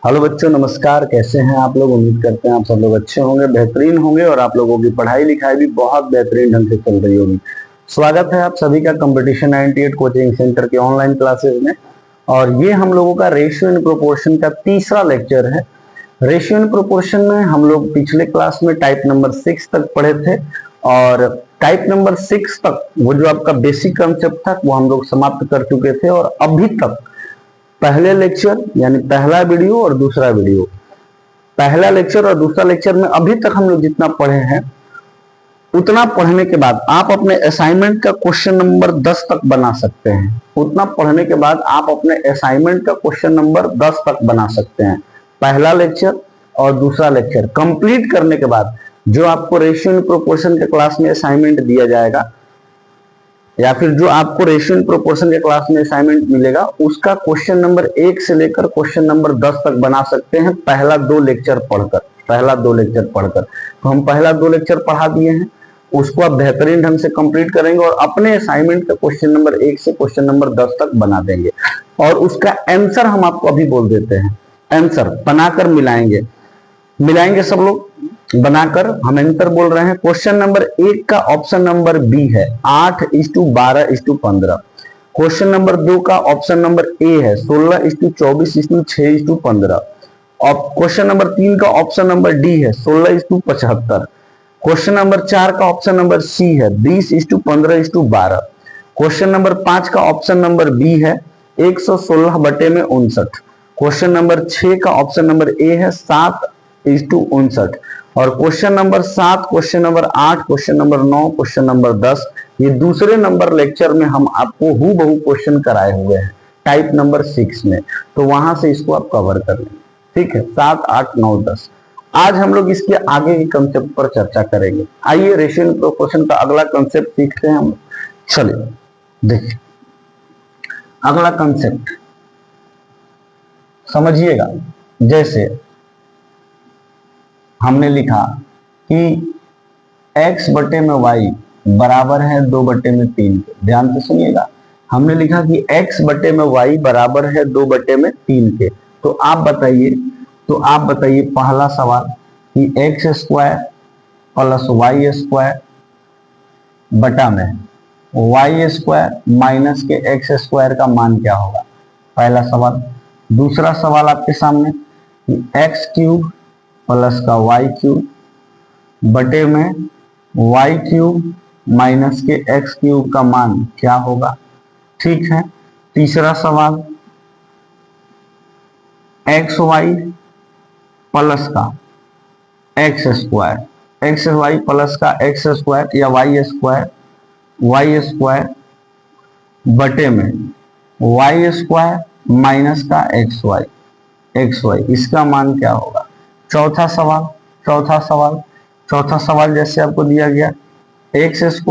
Hello बच्चों, नमस्कार। कैसे हैं आप लोग? उम्मीद करते हैं आप सब लोग अच्छे होंगे, बेहतरीन होंगे और आप लोगों की पढ़ाई लिखाई भी बहुत बेहतरीन ढंग से चल रही होगी। स्वागत है आप सभी का कंपटीशन 98 कोचिंग सेंटर के ऑनलाइन क्लासेस में। और ये हम लोगों का रेशियो एंड प्रोपोर्शन का तीसरा लेक्चर है। रेशियो एंड प्रोपोर्शन में हम लोग पिछले क्लास में टाइप नंबर 6 तक पढ़े थे और टाइप नंबर 6 तक वो जो आपका बेसिक कंसेप्ट था वो हम लोग समाप्त कर चुके थे। और अभी तक पहले लेक्चर यानी पहला वीडियो और दूसरा वीडियो, पहला लेक्चर और दूसरा लेक्चर में अभी तक हम लोग जितना पढ़े हैं उतना पढ़ने के बाद आप अपने असाइनमेंट का क्वेश्चन नंबर 10 तक बना सकते हैं। उतना पढ़ने के बाद आप अपने असाइनमेंट का क्वेश्चन नंबर 10 तक बना सकते हैं। पहला लेक्चर और दूसरा लेक्चर कंप्लीट करने के बाद जो आपको रेशियो एंड प्रोपोर्शन के क्लास में असाइनमेंट दिया जाएगा या फिर जो आपको रेशियो एंड प्रोपोर्शन के क्लास में असाइनमेंट मिलेगा उसका क्वेश्चन नंबर 1 से लेकर क्वेश्चन नंबर 10 तक बना सकते हैं पहला दो लेक्चर पढ़कर। तो हम पहला दो लेक्चर पढ़ा दिए हैं, उसको आप बेहतरीन ढंग से कंप्लीट करेंगे और अपने असाइनमेंट का क्वेश्चन नंबर 1 से क्वेश्चन नंबर 10 तक बना देंगे। और उसका आंसर हम आपको अभी बोल देते हैं, आंसर बनाकर मिलाएंगे सब लोग बनाकर। हम आंसर बोल रहे हैं। क्वेश्चन नंबर 1 का ऑप्शन नंबर बी है 8:12:15। क्वेश्चन नंबर 2 का ऑप्शन नंबर ए है 16:24:6:15। और क्वेश्चन नंबर 3 का ऑप्शन नंबर डी है 16:75। क्वेश्चन नंबर 4 का ऑप्शन नंबर सी है 20:15:12। क्वेश्चन नंबर 5 का ऑप्शन नंबर बी है 116/59। क्वेश्चन नंबर 6 का ऑप्शन नंबर ए है 7:59। और question number 7, question number 8, question number 9, question number 10 ये दूसरे नंबर लेक्चर में हम आपको हूबहू क्वेश्चन कराए हुए हैं टाइप नंबर 6 में। तो वहां से इसको आप कवर कर लेंगे। ठीक है, 7, 8, 9, 10। आज हम लोग इसके आगे के कंसेप्ट पर चर्चा करेंगे। आइए रेशियो एंड प्रोपोर्शन का अगला कंसेप्ट सीखते हैं हम। चलिए देखिए अगला कंसेप्ट समझिएगा। जैसे हमने लिखा कि x बटे में y बराबर है 2/3 के। ध्यान से सुनिएगा, हमने लिखा कि x बटे में y बराबर है 2/3 के। तो आप बताइए पहला सवाल कि x² प्लस y² बटा में y² माइनस के x² का मान क्या होगा? पहला सवाल। दूसरा सवाल आपके सामने कि x³ प्लस का y³ बटे में y³ माइनस के x³ का मान क्या होगा? ठीक है। तीसरा सवाल xy प्लस का xy प्लस का x² या y² बटे में y² माइनस का xy इसका मान क्या होगा? चौथा सवाल जैसे आपको दिया गया x²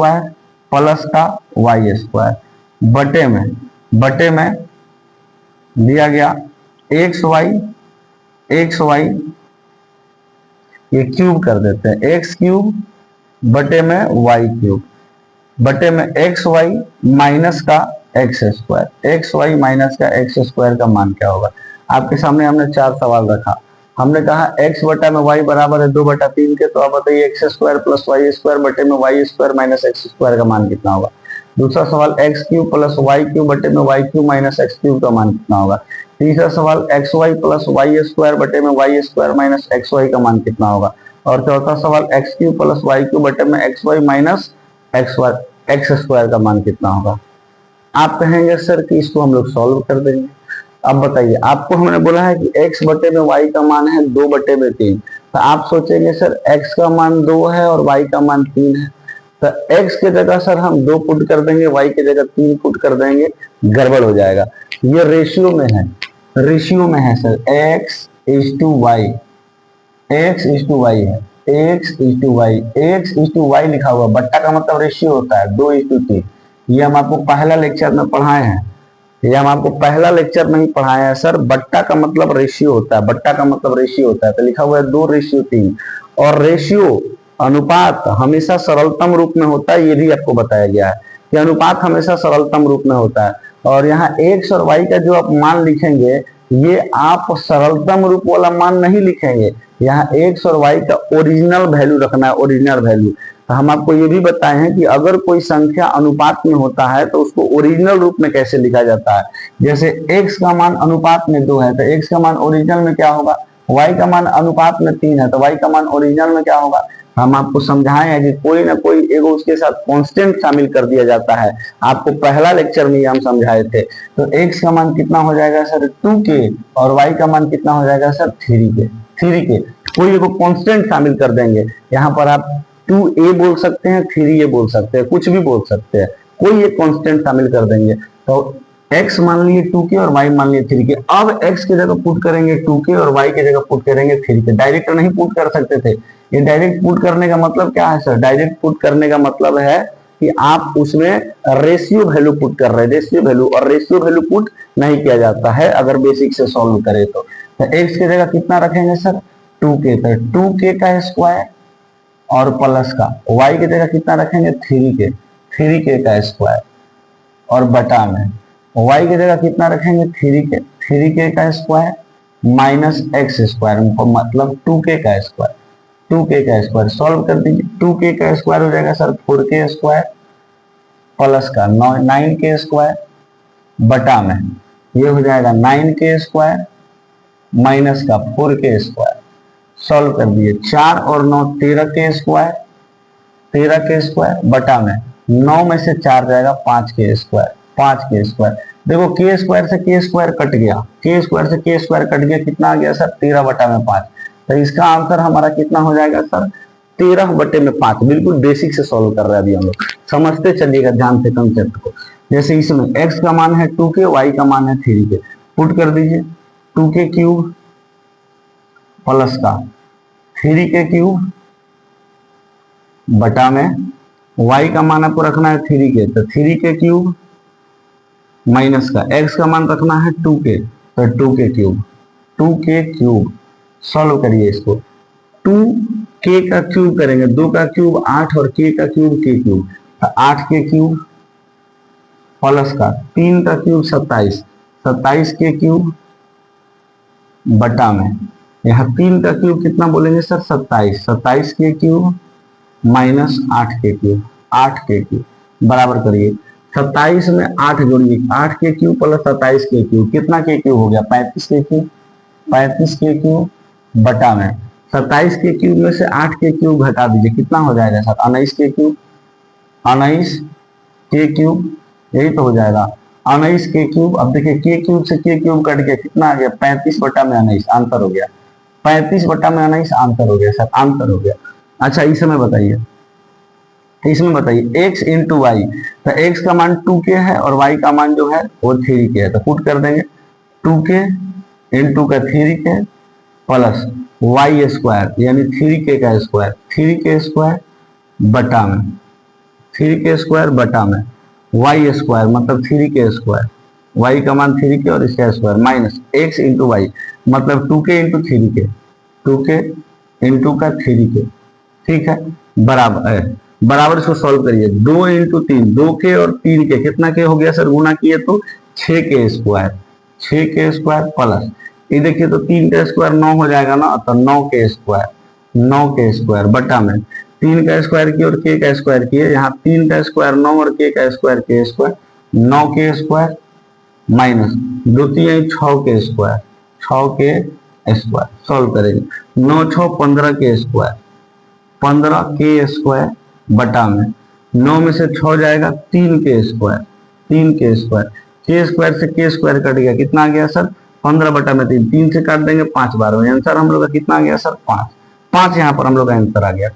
प्लस का y² बटे में दिया गया xy ये क्यूब कर देते हैं, x³ बटे में y³ बटे में xy माइनस का x² का मान क्या होगा? आपके सामने हमने 4 सवाल रखा। हमने कहा x बटा में y बराबर है 2/3 के। तो आप बताइए x² प्लस y² बटे में y² माइनस x² का मान कितना होगा? दूसरा सवाल x³ प्लस y³ बटे में y³ माइनस x³ का मान कितना होगा? तीसरा सवाल xy प्लस y² बटे में y² माइनस xy का मान कितना होगा? और चौथा सवाल x³ प्लस y³ बटे में xy माइनस x² का मान कितना होगा? आप कहेंगे सर कि इसको हम लोग सॉल्व कर देंगे। अब बताइए, आपको हमने बोला है कि x बटे में y का मान है 2/3। तो आप सोचेंगे सर x का मान 2 है और y का मान 3 है। तो x के जगह सर हम 2 पुट कर देंगे, y के जगह 3 पुट कर देंगे, गड़बड़ हो जाएगा। ये रेशियो में है सर, x:y है, x:y लिखा हुआ। बट्टा का मतलब रेशियो होता है 2:3। ये हम आपको पहला लेक्चर में पढ़ाए हैं, सर। बट्टा का मतलब रेशियो होता है, तो लिखा हुआ है 2:3। और रेशियो अनुपात हमेशा सरलतम रूप में होता है, ये भी आपको बताया गया है कि अनुपात हमेशा सरलतम रूप में होता है। और यहाँ x और y का जो आप मान लिखेंगे ये आप सरलतम रूप वाला मान नहीं लिखेंगे, यहाँ x और y का ओरिजिनल वैल्यू रखना है, ओरिजिनल वैल्यू। तो हम आपको ये भी बताए हैं कि अगर कोई संख्या अनुपात में होता है तो उसको ओरिजिनल रूप में कैसे लिखा जाता है। जैसे x का मान अनुपात में 2 है तो x का मान ओरिजिनल में क्या होगा, y का मान अनुपात में 3 है तो y का मान ओरिजिनल में क्या होगा। हम आपको समझाए हैं कि कोई ना कोई एगो उसके साथ कांस्टेंट शामिल कर दिया जाता है, आपको पहला लेक्चर में हम समझाए थे। तो x का मान कितना हो जाएगा सर 2k और y का मान कितना हो जाएगा सर 3k। कोई एगो कांस्टेंट शामिल कर देंगे, यहाँ पर आप 2a बोल सकते हैं, 3a बोल सकते हैं, कुछ भी बोल सकते हैं, कोई एक कांस्टेंट शामिल कर देंगे। तो x मान लिए 2k और y मान लिए 3k। अब x की जगह पुट करेंगे 2k और y की जगह पुट करेंगे 3k। डायरेक्ट नहीं पुट कर सकते थे, ये डायरेक्ट पुट करने का मतलब क्या है सर, डायरेक्ट पुट करने का मतलब है कि आप उसमें रेशियो वैल्यू पुट कर रहे हैं, रेशियो वैल्यू, और रेशियो वैल्यू पुट नहीं किया जाता है अगर बेसिक से सॉल्व करें तो x की जगह कितना रखेंगे सर 2k, तो 2k का स्क्वायर और प्लस का, y की जगह कितना रखेंगे 3k का स्क्वायर और बटा में y की जगह कितना रखेंगे 3k का स्क्वायर माइनस x स्क्वायर, मतलब 2k का स्क्वायर। सॉल्व कर दीजिए, 2k का स्क्वायर हो जाएगा सर 4k स्क्वायर प्लस का 9k स्क्वायर बटा में ये हो जाएगा 9k स्क्वायर माइनस का 4k स्क्वायर। सॉल्व कर दिए, 4 और 9 13k स्क्वायर बटा में 9 में से 4 जाएगा 5k स्क्वायर। देखो k स्क्वायर से k स्क्वायर कट गया, कितना आ गया सर 13 बटा में 5। तो इसका आंसर हमारा कितना हो जाएगा सर 13 बटे में 5। बिल्कुल बेसिक से सॉल्व कर रहे हैं अभी हम लोग, समझते चलिएगा ध्यान से कंसेप्ट को। जैसे इसमें x का मान है 2k, y का मान है 3k, पुट कर दीजिए 2k क्यूब प्लस का 3k क्यूब बटा में y का मान आपको रखना है 3k, तो 3k क्यूब माइनस का x का मान रखना है 2k, तो 2k क्यूब। सॉल्व करिए इसको, 2k का क्यूब करेंगे, 2 का क्यूब 8 और k का क्यूब k क्यूब, तो 8k क्यूब प्लस का 3 का क्यूब 27k क्यूब बटा में यहाँ 3 का क्यूब कितना बोलेंगे sir 27k cube minus 8k cube बराबर करिए 27 में 8 जोड़िए, 8k cube plus 27k cube, कितना k क्यूब हो गया 35k क्यूब बटा में 27k क्यूब में से 8k क्यूब घटा दीजिए, कितना हो जाएगा सर 19k क्यूब, यही तो हो जाएगा 19k क्यूब। अब देखिए k क्यूब से k क्यूब कट गया, कितना आ गया 35 बटा में 19, आंसर हो गया 35 बटा में 19, आंसर हो गया सर, आंसर हो गया। अच्छा इसमें बताइए x इंटू वाई, तो x का मान 2k है और y का मान जो है वो 3k है, तो पुट कर देंगे 2k इंटू का 3k प्लस y स्क्वायर यानी 3k का स्क्वायर, 3k स्क्वायर बटा में y स्क्वायर मतलब 3k स्क्वायर, y का मान 3k और इसका square minus x into y मतलब 2k into 3k, 2k into का 3k, ठीक है बराबर इसको सॉल्व करिए 2 इंटू 3, 2k और 3k, कितना k हो गया सर, गुना किए तो 6k स्क्वायर प्लस ये देखिए तो 3 का स्क्वायर 9 हो जाएगा ना, तो 9k स्क्वायर बटा में 3 का स्क्वायर किए और k का स्क्वायर किए, यहाँ 3 का स्क्वायर 9 और k का square 9k square minus 2 3 6k square. Solve करेंगे 9 6 15k स्क्वायर बटा में 9 में से 6 जाएगा 3k स्क्वायर, k स्क्वायर से k स्क्वायर कट गया, कितना आ गया सर 15 बटा में 3 से काट देंगे 5 बार में, आंसर हम लोग का कितना आ गया सर 5 यहाँ पर हम लोग का आंसर आ गया।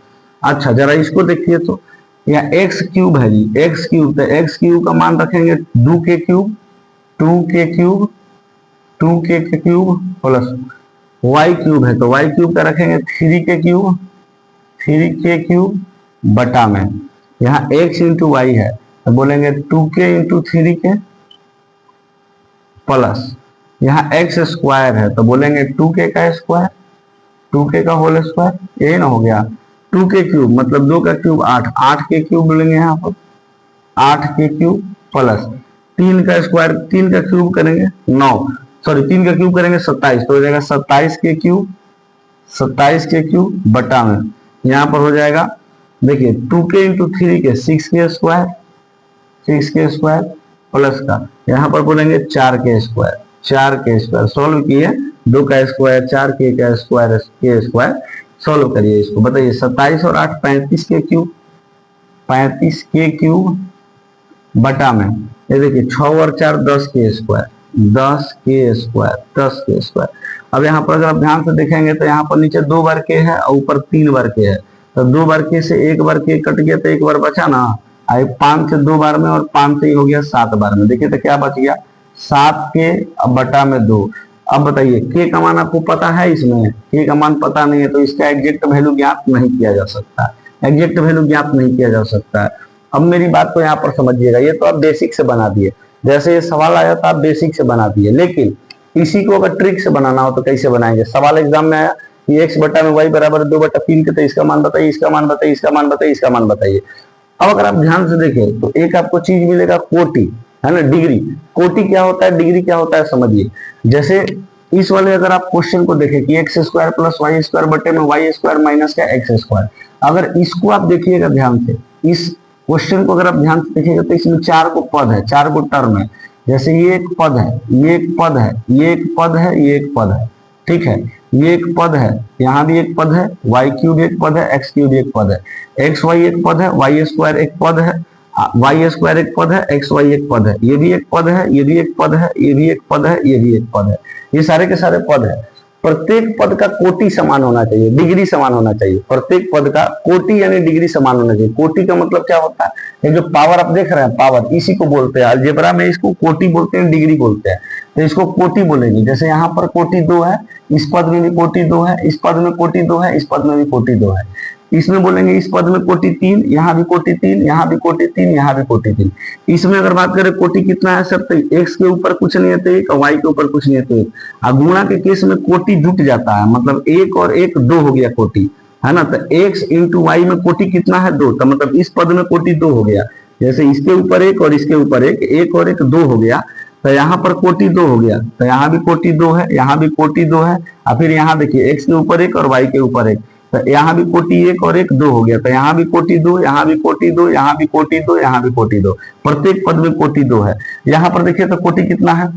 अच्छा जरा इसको देखिए तो यहाँ x क्यूब है जी, x क्यूब, तो x क्यूब का मान रखेंगे 2k cube plus y cube है तो y क्यूब का रखेंगे 3k क्यूब बटा में यहाँ x इंटू वाई है तो बोलेंगे 2k इंटू 3k प्लस यहाँ x स्क्वायर है तो बोलेंगे 2k का स्क्वायर, 2k का होल स्क्वायर, यही ना हो गया 2k क्यूब मतलब 2 का क्यूब 8k क्यूब बोलेंगे यहाँ पर 8k क्यूब प्लस 3 का स्क्वायर, 3 का क्यूब करेंगे 9, सॉरी 3 का क्यूब करेंगे 27, तो हो जाएगा 27 के क्यूब बटा में यहाँ पर हो जाएगा, देखिए 2 के इंटू 3 के 6 के स्क्वायर प्लस का यहाँ पर बोलेंगे 4 के स्क्वायर सोल्व किए, 2 का स्क्वायर 4 के स्क्वायर सोल्व करिए इसको, बताइए 27 और 8 35 के क्यूब बटा में, ये देखिए 6 और 4 10 के स्क्वायर। अब यहाँ पर अगर आप ध्यान से देखेंगे तो यहाँ पर नीचे 2 बार के है और ऊपर 3 बार के है, तो 2 बार के से 1 बार के कट गया तो 1 बार बचा ना, 5 से 2 बार में और 5 से ही हो गया 7 बार में, देखिए तो क्या बच गया 7 के बटा में 2। अब बताइए के का मान आपको पता है, इसमें के का मान पता नहीं है तो इसका एग्जैक्ट वैल्यू ज्ञात नहीं किया जा सकता है। अब मेरी बात को यहाँ पर समझिएगा, ये तो आप बेसिक से बना दिए, जैसे ये सवाल आया था आप बेसिक से बना दिए, लेकिन इसी को अगर ट्रिक से बनाना हो तो कैसे बनाएंगे। सवाल एग्जाम में आया कि x बटा में y बराबर 2/3 के, तो इसका मान बताइए, इसका मान बताइए। अब अगर आप ध्यान से देखें तो एक आपको चीज मिलेगा कोटि, है ना, डिग्री। कोटि क्या होता है, डिग्री क्या होता है, समझिए। जैसे इस वाले अगर आप क्वेश्चन को देखें कि x square plus y square बटे में y स्क्वायर माइनस का x स्क्वायर, अगर इसको आप देखिएगा ध्यान से, इस क्वेश्चन को अगर आप ध्यान से देखिएगा तो इसमें 4 को पद है, 4 को टर्म है, जैसे ये एक पद है, ये एक पद है, ये एक पद है, ये एक पद है, ठीक है, ये एक पद है, यहाँ भी एक पद है, y क्यूब एक पद है, x क्यूब एक पद है, x y एक पद है, y स्क्वायर एक पद है, y स्क्वायर एक पद है, x y एक पद है, ये भी एक पद है, ये भी एक पद है, ये भी एक पद है, ये भी एक पद है, ये सारे के सारे पद है। प्रत्येक पद का कोटि समान होना चाहिए, डिग्री समान होना चाहिए। प्रत्येक पद का कोटि यानी डिग्री समान होना चाहिए। कोटि का मतलब क्या होता है, ये जो पावर आप देख रहे हैं, पावर, इसी को बोलते हैं अलजेब्रा में, इसको कोटि बोलते हैं, डिग्री बोलते हैं, तो इसको कोटि बोलेंगे। जैसे यहाँ पर कोटि 2 है, इस पद में भी कोटि 2 है, इस पद में कोटि 2 है, इस पद में भी कोटि 2 है, इसमें बोलेंगे इस पद में कोटि 3, यहाँ भी कोटि 3, यहाँ भी कोटि 3, यहाँ भी कोटि 3। इसमें अगर बात करें कोटि कितना है सर, तो x के ऊपर कुछ नहीं है तो 1 और y के ऊपर कुछ नहीं है तो 1। गुणा के केस में कोटि जुट जाता है, मतलब 1 और 1 2 हो गया कोटि, है ना, तो x इंटू वाई में कोटि कितना है 2, तो मतलब इस पद में कोटि 2 हो गया। जैसे इसके ऊपर 1 और इसके ऊपर 1 और 1 2 हो गया, तो यहाँ पर कोटि 2 हो गया, तो यहाँ भी कोटि 2 है, यहाँ भी कोटि 2 है, और फिर यहाँ देखिए x के ऊपर 1 और y के ऊपर 1, तो यहाँ भी कोटि 1 और 1 2 हो गया, तो यहाँ भी कोटि 2, यहाँ भी कोटि 2, यहाँ भी कोटि 2, यहाँ भी कोटि 2, प्रत्येक पद में कोटि 2 है। यहाँ पर देखिए तो कोटि कितना है,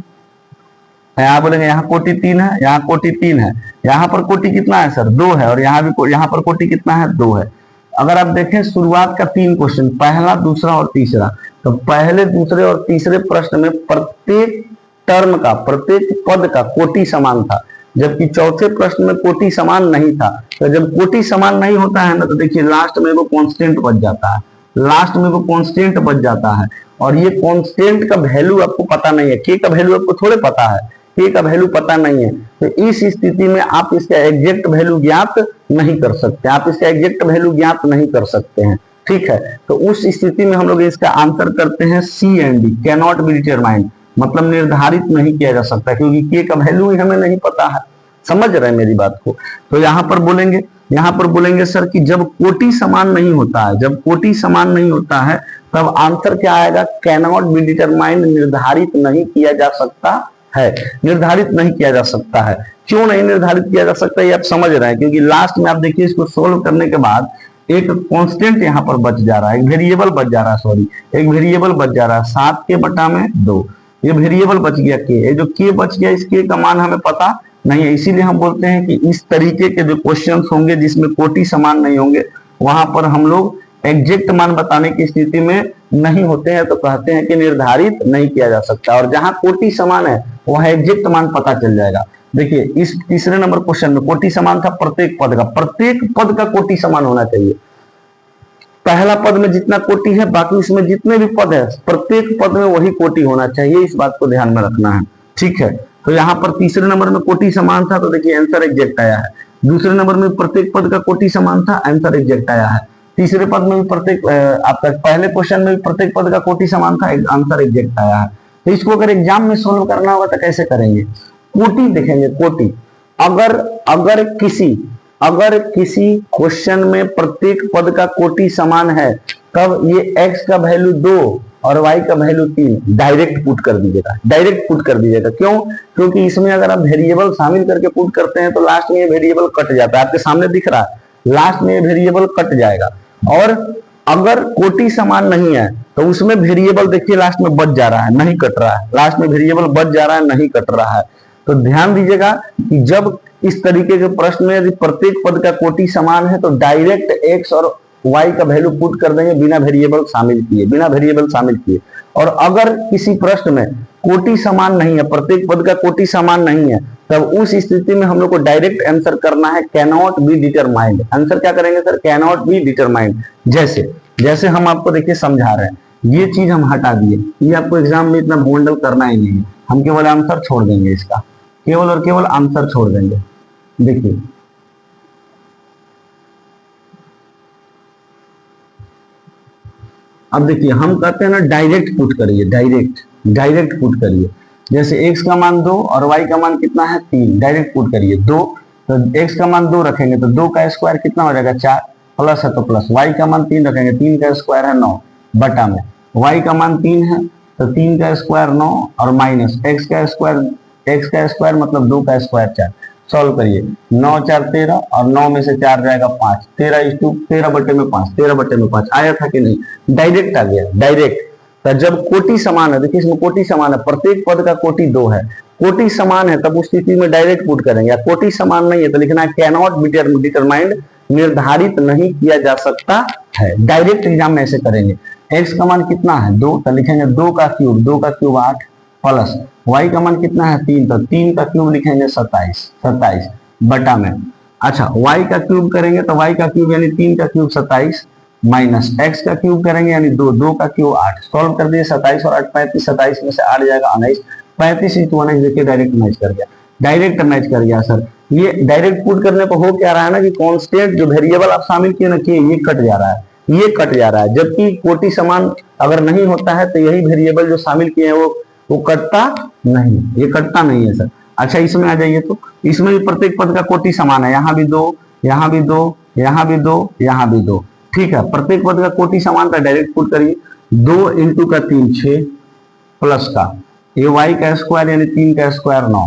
यहाँ बोलेंगे यहाँ कोटि 3 है, यहाँ कोटि 3 है, यहाँ पर कोटि कितना है सर 2 है, और यहाँ पर कोटि कितना है 2 है। अगर आप देखें शुरुआत का 3 क्वेश्चन, पहला, दूसरा और तीसरा, तो पहले, दूसरे और तीसरे प्रश्न में प्रत्येक टर्म का, प्रत्येक पद का कोटि समान था, जबकि चौथे प्रश्न में कोटि समान नहीं था। तो जब कोटि समान नहीं होता है ना, तो देखिए लास्ट में वो कांस्टेंट बच जाता है, और ये कांस्टेंट का वैल्यू आपको पता नहीं है, के का वैल्यू आपको थोड़े पता है, के का वैल्यू पता नहीं है, तो इस स्थिति में आप इसका एग्जैक्ट वैल्यू ज्ञात नहीं कर सकते, हैं, ठीक है। तो उस स्थिति में हम लोग इसका आंसर करते हैं C and D, can not be determined, मतलब निर्धारित नहीं किया जा सकता, क्योंकि के का वैल्यू ही हमें नहीं पता है। समझ रहे हैं मेरी बात को। तो यहाँ पर बोलेंगे सर कि जब कोटि समान नहीं होता है, तब आंसर क्या आएगा, कैन नॉट बी डिटरमाइंड, निर्धारित नहीं किया जा सकता है। क्यों नहीं निर्धारित किया जा सकता, ये आप समझ रहे हैं, क्योंकि लास्ट में आप देखिए इसको सोल्व करने के बाद एक कांस्टेंट यहाँ पर बच जा रहा है, एक वेरिएबल बच जा रहा है, 7 के बटा में 2, ये वेरिएबल बच गया के, ये जो के बच गया, इस के का मान हमें पता नहीं है। इसीलिए हम बोलते हैं कि इस तरीके के जो क्वेश्चंस होंगे जिसमें कोटि समान नहीं होंगे, वहां पर हम लोग एग्जैक्ट मान बताने की स्थिति में नहीं होते हैं, तो कहते हैं कि निर्धारित नहीं किया जा सकता। और जहां कोटि समान है वहां एग्जैक्ट मान पता चल जाएगा। देखिए इस तीसरे नंबर क्वेश्चन में कोटि समान था प्रत्येक पद का कोटि समान होना चाहिए। पहला पद में जितना कोटि है, बाकी उसमें जितने भी पद है, प्रत्येक पद में वही कोटि होना चाहिए, इस बात को ध्यान में रखना है, ठीक है। तो यहाँ पर तीसरे नंबर में कोटि समान था, तो देखिए आंसर एग्जैक्ट आया है। दूसरे नंबर में प्रत्येक पद का कोटि समान था, आंसर एग्जैक्ट आया है। तीसरे पद में भी प्रत्येक, आपका पहले क्वेश्चन में भी प्रत्येक पद का कोटि समान था, आंसर एग्जैक्ट आया है। तो इसको अगर एग्जाम में सोल्व करना होगा तो कैसे करेंगे, कोटि देखेंगे, कोटि, अगर किसी क्वेश्चन में प्रत्येक पद का कोटि समान है, तब ये x का वैल्यू 2 और y का वैल्यू 3, डायरेक्ट पुट कर दीजिएगा, डायरेक्ट पुट कर दीजिएगा। क्यों? क्योंकि इसमें अगर आप वेरिएबल शामिल करके पुट करते हैं तो लास्ट में ये वेरिएबल कट जाता है, आपके सामने दिख रहा है, लास्ट में ये वेरिएबल कट जाएगा। और अगर कोटि समान नहीं है तो उसमें वेरिएबल देखिए लास्ट में बच जा रहा है, नहीं कट रहा है, लास्ट में वेरिएबल बच जा रहा है, नहीं कट रहा है। तो ध्यान दीजिएगा कि जब इस तरीके के प्रश्न में यदि प्रत्येक पद का कोटि समान है तो डायरेक्ट x और y का वैल्यू पुट कर देंगे बिना वेरिएबल शामिल किए, बिना वेरिएबल शामिल किए। और अगर किसी प्रश्न में कोटि समान नहीं है, प्रत्येक पद का कोटि समान नहीं है, तब उस स्थिति में हम लोग को डायरेक्ट आंसर करना है can not be determined. Answer क्या करेंगे sir? Can not be determined. जैसे हम आपको देखिए समझा रहे हैं, ये चीज हम हटा दिए, ये आपको एग्जाम में इतना गोंडल करना ही नहीं है, हम केवल आंसर छोड़ देंगे, इसका केवल और केवल आंसर छोड़ देंगे। देखिए अब देखिए हम कहते हैं ना डायरेक्ट पुट करिए, डायरेक्ट पुट करिए। जैसे x का मान 2 और y का मान कितना है 3, डायरेक्ट पुट करिए 2, तो x का मान 2 रखेंगे तो 2 का स्क्वायर कितना हो जाएगा 4, प्लस है तो प्लस, y का मान 3 रखेंगे, 3 का स्क्वायर है 9, बटा में y का मान 3 है तो 3 का स्क्वायर 9 और माइनस x का स्क्वायर मतलब 2 का स्क्वायर 4। सॉल्व करिए, 9 4 13 और 9 में से 4 जाएगा 5, 13 बटे में 5, 13 बटे में 5 आया था कि नहीं? डायरेक्ट आ गया, डायरेक्ट। तो जब कोटि समान है, देखिए इसमें कोटि समान है, प्रत्येक पद का कोटि 2 है, कोटि समान है तब उस स्थिति में डायरेक्ट पुट करेंगे। कोटि समान नहीं है तो लिखना है कैन नॉट बी डिटरमाइंड, निर्धारित नहीं किया जा सकता है। डायरेक्ट एग्जाम में ऐसे करेंगे। x का मान कितना है 2, तो लिखेंगे 2 का क्यूब 8, प्लस y का मान कितना है 3, तो 3 का क्यूब लिखेंगे 27 बटा में। अच्छा y का क्यूब करेंगे तो y का क्यूब यानी 3 का क्यूब 27 माइनस x का क्यूब करेंगे यानी 2 का क्यूब 8। सॉल्व कर दिए, 27 और 8 35, 27 में से 8 जाएगा 19, 35 इंटू 19 देखिए डायरेक्ट मैच कर गया, डायरेक्ट मैच कर गया सर। ये डायरेक्ट पुट करने पर हो क्या रहा है ना कि कांस्टेंट जो वेरिएबल आप शामिल किए ना किए ये कट जा रहा है, ये कट जा रहा है। जबकि कोटि समान अगर नहीं होता है तो यही वेरिएबल जो शामिल किए हैं वो कटता नहीं, ये कटता नहीं है सर। अच्छा इसमें आ जाइए, तो इसमें भी प्रत्येक पद का कोटि समान है, यहाँ भी 2, यहाँ भी 2, यहाँ भी 2, यहाँ भी 2, ठीक है। प्रत्येक पद का कोटि समान था, डायरेक्ट पुट करिए, 2 इंटू का 3 6 प्लस का ये y का स्क्वायर यानी 3 का स्क्वायर 9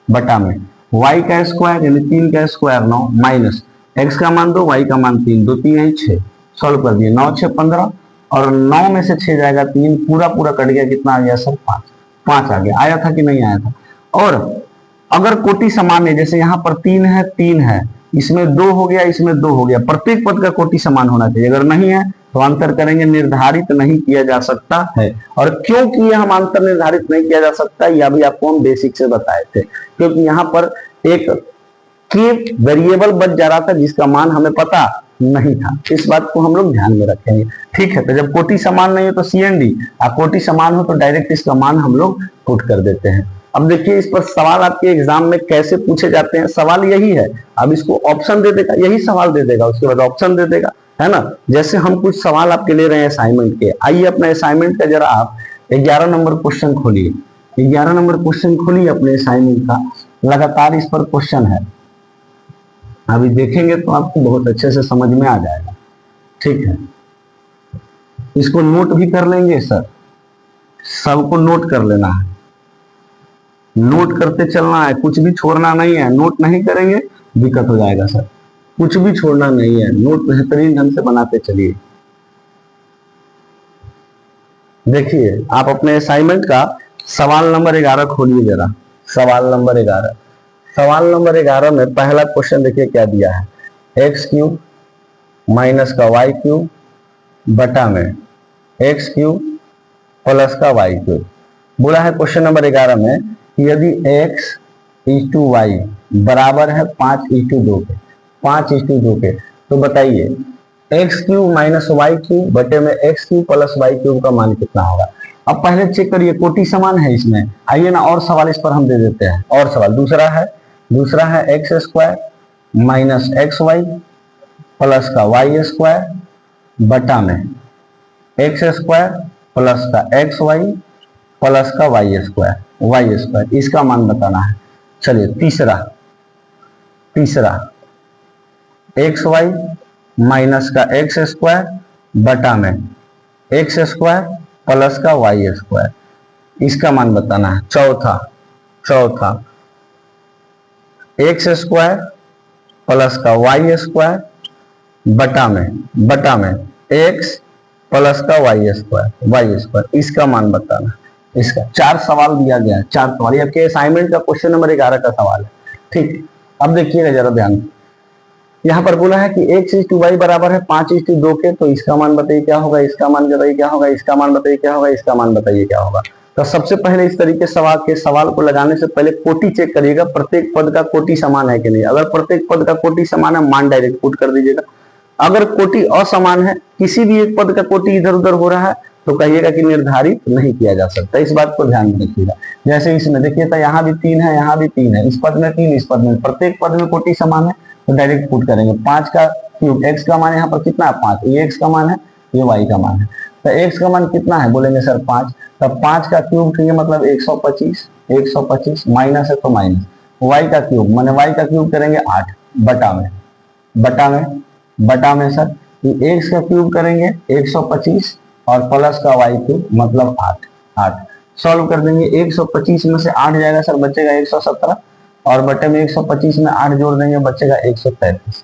बटा में y का स्क्वायर यानी 3 का स्क्वायर 9 माइनस x का मान 2 y का मान 3, 2 3 है 6। सॉल्व कर दिए, 9 6 15 और 9 में से 6 जाएगा 3, पूरा कट गया, कितना आ गया सर 5 आ गया। आया था कि नहीं आया था? और अगर कोटि समान है, जैसे यहाँ पर 3 है, इसमें 2 हो गया, इसमें 2 हो गया, प्रत्येक पद का कोटि समान होना चाहिए। अगर नहीं है तो अंतर करेंगे, निर्धारित नहीं किया जा सकता है। और क्यों किया हम अंतर निर्धारित नहीं किया जा सकता, यह भी आपको हम बेसिक से बताए थे, क्योंकि यहाँ पर एक के वेरिएबल बच जा रहा था जिसका मान हमें पता नहीं था। इस बात को हम लोग ध्यान में रखेंगे, ठीक है। तो जब कोटि समान नहीं हो तो CND, और कोटि समान हो तो डायरेक्ट इसका मान हम लोग पुट कर देते हैं। अब देखिए इस पर सवाल आपके एग्जाम में कैसे पूछे जाते हैं, सवाल यही है। अब इसको ऑप्शन दे देगा, यही सवाल दे देगा, उसके बाद ऑप्शन दे देगा, है ना। जैसे हम कुछ सवाल आपके ले रहे हैं असाइनमेंट के, आइए अपने असाइनमेंट का जरा आप 11 नंबर क्वेश्चन खोलिए, 11 नंबर क्वेश्चन खोलिए अपने असाइनमेंट का, लगातार इस पर क्वेश्चन है। अभी देखेंगे तो आपको बहुत अच्छे से समझ में आ जाएगा, ठीक है। इसको नोट भी कर लेंगे सर, सबको नोट कर लेना है, नोट करते चलना है, कुछ भी छोड़ना नहीं है। नोट नहीं करेंगे दिक्कत हो जाएगा सर, कुछ भी छोड़ना नहीं है, नोट बेहतरीन ढंग से बनाते चलिए। देखिए आप अपने असाइनमेंट का सवाल नंबर 11 खोलिए जरा, सवाल नंबर 11। सवाल नंबर 11 में पहला क्वेश्चन देखिए क्या दिया है, एक्स क्यूब माइनस का वाई क्यूब बटा में एक्स क्यूब प्लस का वाई क्यूब। बोला है क्वेश्चन नंबर 11 में कि यदि x = y बराबर है 5:2 के, 5:2 के, तो बताइए x cube minus y cube बटे में x cube plus y cube का मान कितना होगा। अब पहले चेक करिए कोटि समान है इसमें, आइए ना और सवाल इस पर हम दे देते हैं। और सवाल दूसरा है x square minus x y plus का वाई स्क्वायर बटा में एक्स स्क्वायर प्लस का एक्स वाई प्लस का वाई स्क्वायर, इसका मान बताना है। चलिए तीसरा एक्स वाई माइनस का एक्स स्क्वायर बटा में एक्स स्क्वायर प्लस का वाई स्क्वायर, इसका मान बताना है। चौथा एक्स स्क्वायर प्लस का वाई स्क्वायर बटा में एक्स प्लस का वाई स्क्वायर, इसका मान बताना। इसका 4 सवाल दिया गया है, 4 सवाल, आपके असाइनमेंट का क्वेश्चन नंबर 11 का सवाल है। ठीक, अब देखिएगा जरा ध्यान से, यहाँ पर बोला है कि x/y बराबर है 5:2 के, तो इसका मान बताइए क्या होगा, इसका मान बताइए क्या होगा, इसका मान बताइए क्या होगा, इसका मान बताइए क्या होगा। तो सबसे पहले इस तरीके सवाल को लगाने से पहले कोटि चेक करिएगा, प्रत्येक पद का कोटि समान है कि नहीं। अगर प्रत्येक पद का कोटि समान है, मान डायरेक्ट पुट कर दीजिएगा। अगर कोटि असमान है, किसी भी एक पद का कोटि इधर उधर हो रहा है, तो कहिएगा कि निर्धारित नहीं किया जा सकता। इस बात को ध्यान में रखिएगा। जैसे इसमें देखिए तो यहाँ भी 3 है, यहाँ भी 3 है, इस पद में 3, इस पद में, प्रत्येक पद में कोटि समान है, तो डायरेक्ट पुट करेंगे। 5 का क्यूब, एक्स का मान यहाँ पर कितना है 5, ये एक्स का मान है, ये वाई का मान है। तो एक्स का मान कितना है, बोलेंगे सर 5, तब 5 का क्यूब तो ये मतलब 125 माइनस है तो माइनस, वाई का क्यूब माने वाई का क्यूब करेंगे 8 बटा में सर एक्स का क्यूब करेंगे 125 और प्लस का वाई क्यूब मतलब 8 सॉल्व कर देंगे। 125 में से 8 जाएगा सर, बचेगा 117 और बटे में 125 में 8 जोड़ देंगे, बचेगा 133।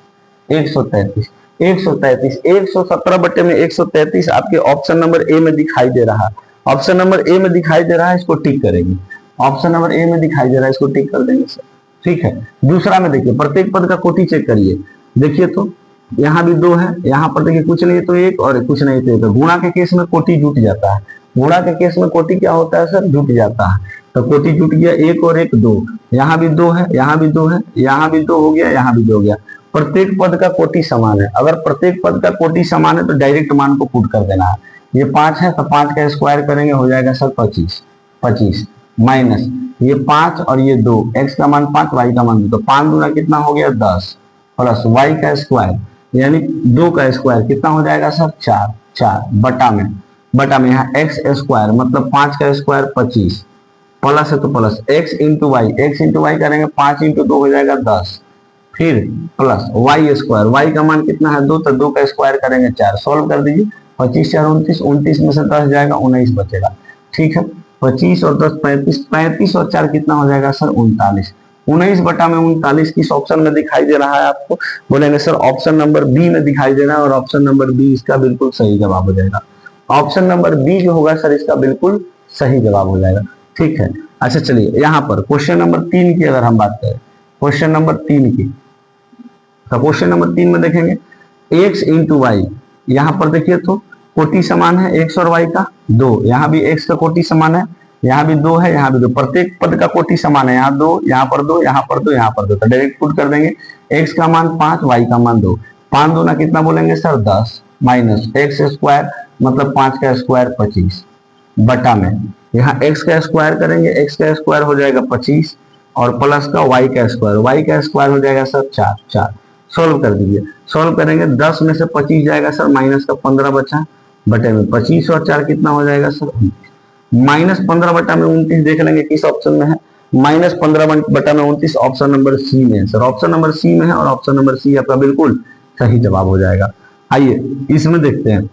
117 बटे में 133 आपके ऑप्शन नंबर ए में दिखाई दे रहा है। ऑप्शन नंबर ए में दिखाई दे रहा है, इसको टिक करेंगे। ऑप्शन नंबर ए में दिखाई दे रहा है, इसको टिक कर देंगे सर। ठीक है, दूसरा में देखिए, प्रत्येक पद का कोटि चेक करिए। देखिए तो यहाँ भी 2 है, यहाँ पर देखिए कुछ नहीं तो 1 और कुछ नहीं तो 1। गुणा के केस में कोटि जुट जाता है, गुणा के केस में कोटि क्या होता है सर, जुट जाता है। तो कोटि जुट गया, 1 और 1 2, यहाँ भी 2 है, यहाँ भी 2 है, यहाँ भी 2 हो गया, यहाँ भी 2 हो गया। प्रत्येक पद का कोटि समान है। अगर प्रत्येक पद का कोटि समान है तो डायरेक्ट मान को पुट कर देना है। ये 5 है तो 5 का स्क्वायर करेंगे, हो जाएगा सर 25 माइनस ये 5 और ये 2, एक्स का मान 5, वाई का मान 2, तो 5 दूना कितना हो गया 10 प्लस वाई का स्क्वायर यानी 2 का स्क्वायर कितना हो जाएगा सर 4 बटा में यहाँ एक्स स्क्वायर मतलब 5 का स्क्वायर 25 प्लस है तो प्लस एक्स इंटू वाई करेंगे, 5 इंटू 2 हो जाएगा 10, फिर प्लस वाई स्क्वायर, वाई का मान कितना है 2, तो 2 का स्क्वायर करेंगे 4, सॉल्व कर दीजिए। 25 4 29 में से 10 जाएगा 19 बचेगा। ठीक है, 25 और 10 35 और 4 कितना हो जाएगा सर 39। 19 बटा में 39 किस ऑप्शन में दिखाई दे रहा है आपको, बोलेंगे सर ऑप्शन नंबर बी में दिखाई दे रहा है, और ऑप्शन नंबर बी इसका बिल्कुल सही जवाब हो जाएगा। ऑप्शन नंबर बी जो होगा सर इसका बिल्कुल सही जवाब हो जाएगा। ठीक है, अच्छा चलिए यहाँ पर क्वेश्चन नंबर 3 की अगर हम बात करें, क्वेश्चन नंबर 3 की, तो क्वेश्चन नंबर 3 में देखेंगे एक्स इंटू वाई, यहाँ पर देखिए तो कोटि समान है एक्स और वाई का 2, यहाँ भी एक्स का कोटि समान है, यहाँ भी 2 है, यहाँ भी 2, प्रत्येक पद का कोटि समान है, यहाँ 2, यहाँ पर 2, यहाँ पर 2, यहाँ पर 2, तो डायरेक्ट पुट कर देंगे। एक्स का मान 5, वाई का मान 2, 5 दूना कितना बोलेंगे सर 10 माइनस एक्स स्क्वायर मतलब 5 का स्क्वायर 25 बटा में यहाँ एक्स का स्क्वायर करेंगे, एक्स का स्क्वायर हो जाएगा 25 और प्लस का वाई का स्क्वायर हो जाएगा सर 4। सोल्व कर दीजिए, सोल्व करेंगे 10 में से 25 जाएगा सर, माइनस का 15 बचा बटे में 25 और 4 कितना हो जाएगा सर 29। माइनस 15 बटा में 29 देख लेंगे किस ऑप्शन में है, माइनस 15 बटा में 29 ऑप्शन नंबर सी में है सर, ऑप्शन नंबर सी में है और ऑप्शन नंबर सी आपका बिल्कुल सही जवाब हो जाएगा। आइए इसमें देखते हैं,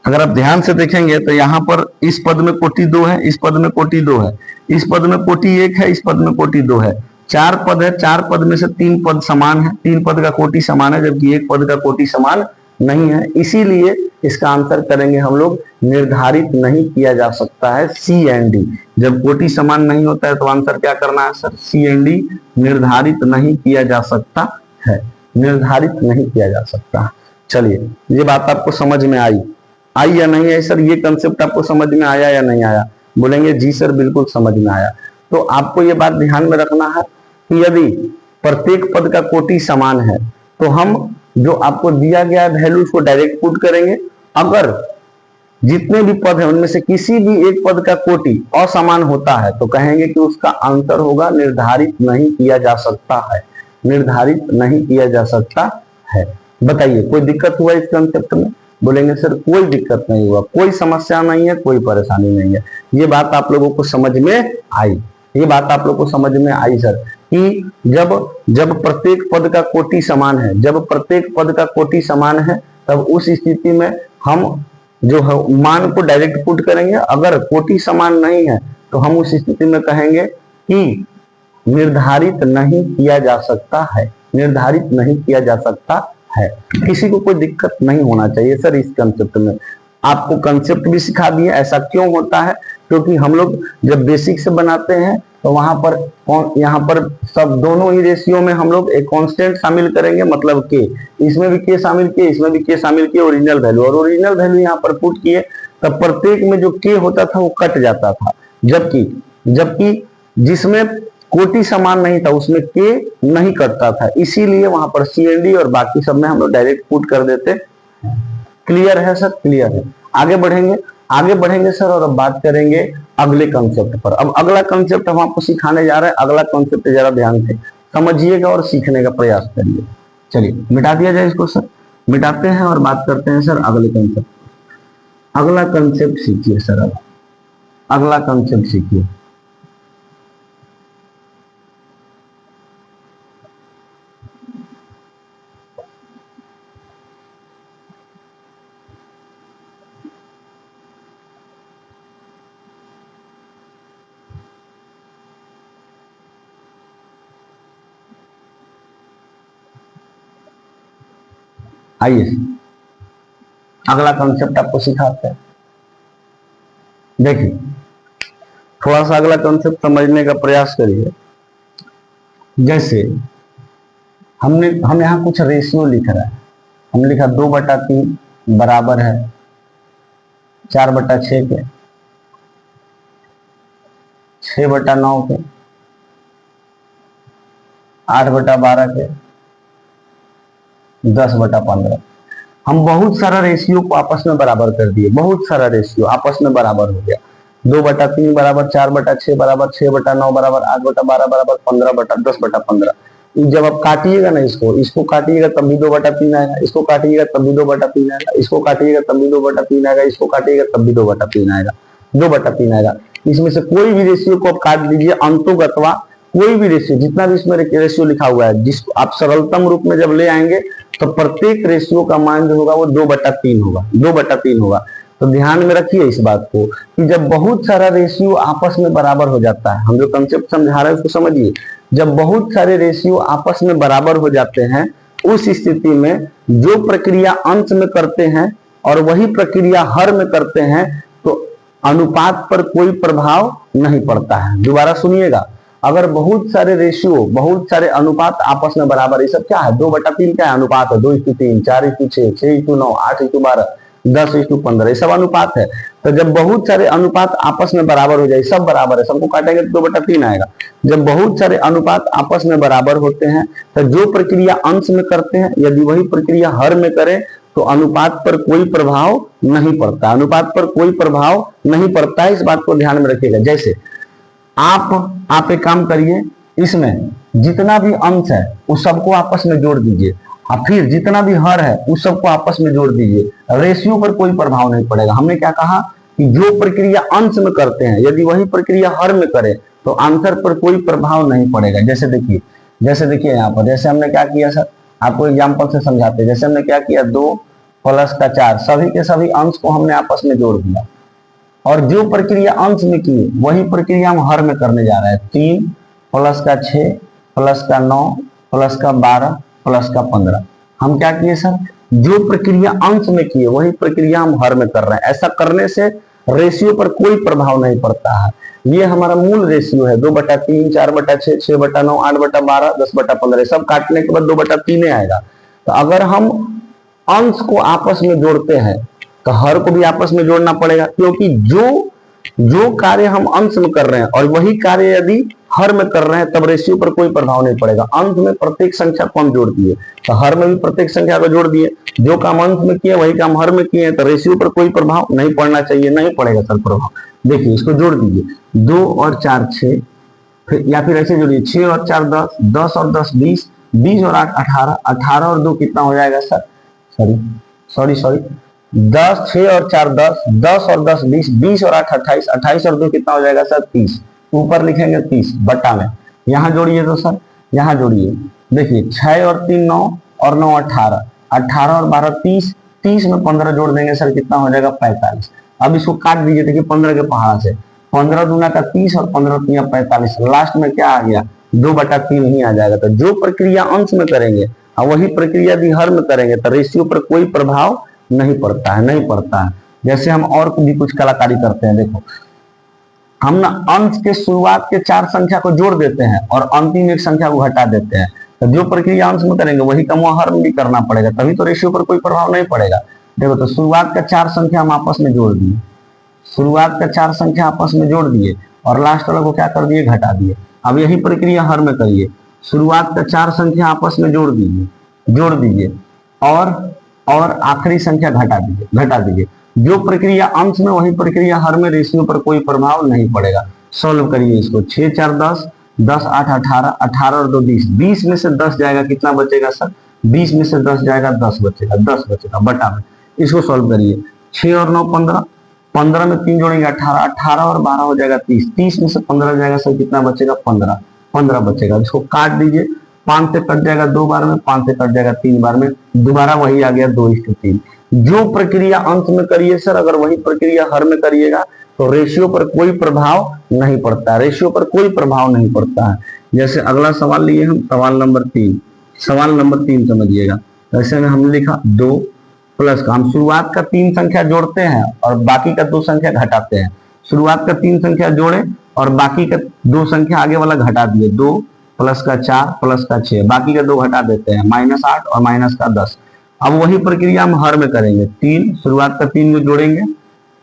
अगर आप ध्यान से देखेंगे तो यहाँ पर इस पद में कोटि 2 है, इस पद में कोटि 2 है, इस पद में कोटि 1 है, इस पद में कोटि 2 है, 4 पद है, 4 पद में से 3 पद समान है, 3 पद का कोटि समान है जबकि 1 पद का कोटि समान नहीं है, इसीलिए इसका आंसर करेंगे हम लोग निर्धारित नहीं किया जा सकता है सी एंड डी। जब कोटि समान नहीं होता है तो आंसर क्या करना है सर, सी एंड डी निर्धारित नहीं किया जा सकता है, निर्धारित नहीं किया जा सकता। चलिए ये बात आपको समझ में आई या नहीं आई सर, ये कंसेप्ट आपको समझ में आया या नहीं आया, बोलेंगे जी सर बिल्कुल समझ में आया। तो आपको ये बात ध्यान में रखना है कि यदि प्रत्येक पद का कोटि समान है तो हम जो आपको दिया गया वैल्यू उसको डायरेक्ट पुट करेंगे। अगर जितने भी पद हैं उनमें से किसी भी एक पद का कोटि असमान होता है तो कहेंगे कि उसका आंसर होगा निर्धारित नहीं किया जा सकता है, निर्धारित नहीं किया जा सकता है। बताइए कोई दिक्कत हुआ इस कंसेप्ट में, बोलेंगे सर कोई दिक्कत नहीं हुआ, कोई समस्या नहीं है, कोई परेशानी नहीं है। ये बात आप लोगों को समझ में आई, ये बात आप लोगों को समझ में आई सर कि जब प्रत्येक पद का कोटि समान है, जब प्रत्येक पद का कोटि समान है तब उस स्थिति में हम जो है मान को डायरेक्ट पुट करेंगे। अगर कोटि समान नहीं है तो हम उस स्थिति में कहेंगे कि निर्धारित नहीं किया जा सकता है, निर्धारित नहीं किया जा सकता है। किसी को कोई दिक्कत नहीं होना चाहिए सर इस कंसेप्ट में। आपको कंसेप्ट भी सिखा दिए। ऐसा क्यों होता है? क्योंकि हम लोग जब बेसिक से बनाते हैं तो वहां पर यहाँ पर सब दोनों ही रेशियो में हम लोग एक कांस्टेंट शामिल करेंगे, मतलब के। इसमें भी के शामिल किए, इसमें भी के शामिल किए, ओरिजिनल वैल्यू, और ओरिजिनल वैल्यू यहाँ पर पुट किए, तब प्रत्येक में जो के होता था वो कट जाता था। जबकि जिसमें कोटि समान नहीं था उसमें के नहीं कटता था, इसीलिए वहां पर CND और बाकी सब में हम लोग डायरेक्ट पुट कर देते। क्लियर है सर? क्लियर है। आगे बढ़ेंगे सर, और अब बात करेंगे अगले कंसेप्ट पर। अब अगला कंसेप्ट हम आपको सिखाने जा रहे हैं। अगला कंसेप्ट जरा ध्यान से समझिएगा और सीखने का प्रयास करिए। चलिए मिटा दिया जाए इसको सर। मिटाते हैं और बात करते हैं सर अगले कंसेप्ट। अगला कंसेप्ट सीखिए सर। अब अगला कंसेप्ट सीखिए। आइए अगला कंसेप्ट आपको सिखाते हैं। देखिए थोड़ा सा अगला कंसेप्ट समझने का प्रयास करिए। जैसे हम यहाँ कुछ रेशियो लिख रहा है। हम लिखा 2/3 बराबर है 4/6 के, 6/9 के, 8/12 के, 10/15। हम बहुत सारा रेशियो को आपस में बराबर कर दिए। बहुत सारा रेशियो आपस में बराबर हो गया। 2/3 बराबर 4/6 बराबर 6/9 बराबर 8/12 बराबर 15/10/15। जब आप काटिएगा ना, इसको काटिएगा तब भी 2/3 आएगा, इसको काटिएगा तब भी 2/3 आएगा, इसको काटिएगा तब भी 2/3 आएगा, इसको काटिएगा तब भी 2/3 आएगा, 2/3 आएगा। इसमें से कोई भी रेशियो को आप काट दीजिए, अंतोगत्वा कोई भी रेशियो, जितना भी इसमें रेशियो लिखा हुआ है, जिसको आप सरलतम रूप में जब ले आएंगे तो प्रत्येक रेशियो का मान जो होगा वो 2/3 होगा, 2/3 होगा। तो ध्यान में रखिए इस बात को कि जब बहुत सारा रेशियो आपस में बराबर हो जाता है, हम जो कंसेप्ट समझा रहे हैं उसको समझिए। जब बहुत सारे रेशियो आपस में बराबर हो जाते हैं, उस स्थिति में जो प्रक्रिया अंश में करते हैं और वही प्रक्रिया हर में करते हैं तो अनुपात पर कोई प्रभाव नहीं पड़ता है। दोबारा सुनिएगा, अगर बहुत सारे रेशियो, बहुत सारे अनुपात आपस में बराबर, ये सब क्या है? 2/3 क्या है? अनुपात है। 2:3, 4:6, 6:9, 8:12, 10:15, ये सब अनुपात है। तो जब बहुत सारे अनुपात आपस में बराबर हो जाए, सब बराबर है, सबको काटेंगे तो 2/3 आएगा। जब बहुत सारे अनुपात आपस में बराबर होते हैं तो जो प्रक्रिया अंश में करते हैं यदि वही प्रक्रिया हर में करें तो अनुपात पर कोई प्रभाव नहीं पड़ता। अनुपात पर कोई प्रभाव नहीं पड़ता है, इस बात को ध्यान में रखिएगा। जैसे आप एक काम करिए, इसमें जितना भी अंश है उस सबको आपस में जोड़ दीजिए, और फिर जितना भी हर है उस सबको आपस में जोड़ दीजिए। रेशियो पर कोई प्रभाव नहीं पड़ेगा। हमने क्या कहा कि जो प्रक्रिया अंश में करते हैं यदि वही प्रक्रिया हर में करे तो आंसर पर कोई प्रभाव नहीं पड़ेगा। जैसे देखिए यहाँ पर, जैसे हमने क्या किया सर, आपको एग्जाम्पल से समझाते हैं। जैसे हमने क्या किया, 2 + 4, सभी के सभी अंश को हमने आपस में जोड़ दिया, और जो प्रक्रिया अंश में की वही प्रक्रिया हम हर में करने जा रहे हैं। 3 + 6 + 9 + 12 + 15। हम क्या किए सर, जो प्रक्रिया अंश में किए वही प्रक्रिया हम हर में कर रहे हैं। ऐसा करने से रेशियो पर कोई प्रभाव नहीं पड़ता है। ये हमारा मूल रेशियो है 2/3, 4/6, 6/9, 8/12, 10/15। सब काटने के बाद 2/3 आएगा। तो अगर हम अंश को आपस में जोड़ते हैं तो हर को भी आपस में जोड़ना पड़ेगा, क्योंकि जो कार्य हम अंश में कर रहे हैं और वही कार्य यदि हर में कर रहे हैं तब रेशियो पर कोई प्रभाव नहीं पड़ेगा। अंश में प्रत्येक संख्या को हम जोड़ दिए तो हर में भी प्रत्येक संख्या को जोड़ दिए। जो काम अंश में किए वही काम हर में किए तो रेशियो पर कोई प्रभाव नहीं पड़ना चाहिए, नहीं पड़ेगा सर प्रभाव। देखिए इसको जोड़ दीजिए, 2 और 4 6, या फिर ऐसे जोड़िए 6 और 4 10, 10 और 10 20, 20 और 8 18, 18 और 2 कितना हो जाएगा सर, सॉरी 10, 6 और 4 10, 10 और 10 20, 20 और 8 28, 28 और 2 कितना हो जाएगा सर 30। ऊपर लिखेंगे 30 बट्टा में, यहाँ जोड़िए तो सर, यहाँ जोड़िए। देखिए 6 और 3 9 और 9 18, 18 और 12 30, 30 में 15 जोड़ देंगे सर, कितना हो जाएगा 45। अब इसको काट दीजिए, देखिए 15 के पहाड़ से 15 दूना का 30 और 15 तिया 45, लास्ट में क्या आ गया 2/3 ही आ जाएगा। तो जो प्रक्रिया अंश में करेंगे और वही प्रक्रिया यदि हर में करेंगे तो रेशियो पर कोई प्रभाव नहीं पड़ता है, नहीं पड़ता है। जैसे हम और भी कुछ कलाकारी करते हैं, देखो हम ना अंश के शुरुआत के 4 संख्या को जोड़ देते हैं और अंतिम एक संख्या को घटा देते हैं। तो जो प्रक्रिया अंश में करेंगे वही काम हर में भी करना पड़ेगा, तभी तो रेशियो पर कोई प्रभाव नहीं पड़ेगा। देखो तो शुरुआत का 4 संख्या हम आपस में जोड़ दिए, शुरुआत का 4 संख्या आपस में जोड़ दिए और लास्ट वाला को क्या कर दिए, घटा दिए। अब यही प्रक्रिया हर में करिए, शुरुआत का 4 संख्या आपस में जोड़ दीजिए और आखिरी संख्या घटा दीजिए। जो प्रक्रिया अंश में वही प्रक्रिया हर में, रेशियो पर कोई प्रभाव नहीं पड़ेगा। सॉल्व करिए इसको, 6 4 10, 10 8 18, 18 और 2 20, 20 में से 10 जाएगा, कितना बचेगा सर, 20 में से 10 जाएगा 10 बचेगा बटा में। इसको सॉल्व करिए, 6 और 9 15, 15 में 3 जोड़ेंगे 18, 18 और 12 हो जाएगा 30, 30 में से 15 जाएगा सर, कितना बचेगा 15 बचेगा। इसको काट दीजिए, 5 से कट जाएगा 2 बार में, 5 से कट जाएगा 3 बार में, दोबारा वही आ गया 2:3। जो प्रक्रिया अंश में करिए सर, अगर वही प्रक्रिया हर में करिएगा तो रेशियो पर कोई प्रभाव नहीं पड़ता, रेशियो पर कोई प्रभाव नहीं पड़ता है। जैसे अगला सवाल लिए हम, सवाल नंबर 3 समझिएगा। ऐसे में हमने लिखा 2 प्लस का, हम शुरुआत का 3 संख्या जोड़ते हैं और बाकी का 2 संख्या घटाते हैं। शुरुआत का 3 संख्या जोड़े और बाकी का 2 संख्या आगे वाला घटा दिए, 2 प्लस का 4 प्लस का 6, बाकी का 2 घटा देते हैं, -8 और माइनस का 10। अब वही प्रक्रिया हम हर में करेंगे, 3 शुरुआत का 3 को जोड़ेंगे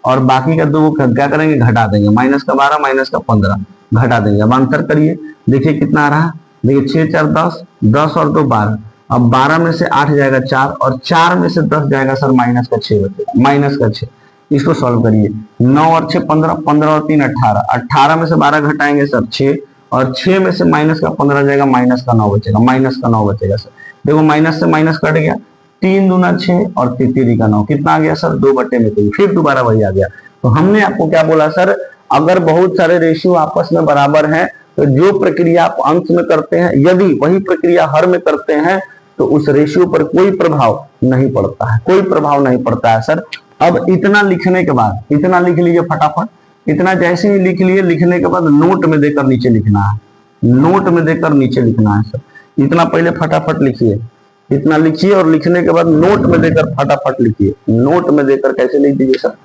और बाकी का 2 को क्या करेंगे, घटा देंगे, -12 -15 घटा देंगे। अब अंतर करिए, देखिए कितना आ रहा है, देखिए 6 4 10, 10 और 2 12। अब 12 में से 8 जाएगा 4 और 4 में से 10 जाएगा सर, -6 बचेगा, -6। इसको सॉल्व करिए, 9 और 6 15, 15 और 3 18, 18 में से 12 घटाएंगे सर 6 और 6 में से -15 जाएगा, -9 बचेगा सर। देखो माइनस से माइनस कट गया, 3 दूना 6 और 3 का 9, कितना आ गया सर, 2/3। फिर दोबारा वही आ गया। तो हमने आपको क्या बोला सर, अगर बहुत सारे रेशियो आपस में बराबर हैं तो जो प्रक्रिया आप अंश में करते हैं यदि वही प्रक्रिया हर में करते हैं तो उस रेशियो पर कोई प्रभाव नहीं पड़ता है, कोई प्रभाव नहीं पड़ता है सर। अब इतना लिखने के बाद, इतना लिख लीजिए फटाफट, इतना जैसे ही लिख लिए, लिखने के बाद नोट में देकर नीचे लिखना है, नोट में देकर नीचे लिखना है सर। इतना पहले फटाफट लिखिए, इतना लिखिए और लिखने के बाद नोट में देकर फटाफट लिखिए। नोट में देकर कैसे लिख दीजिए सर,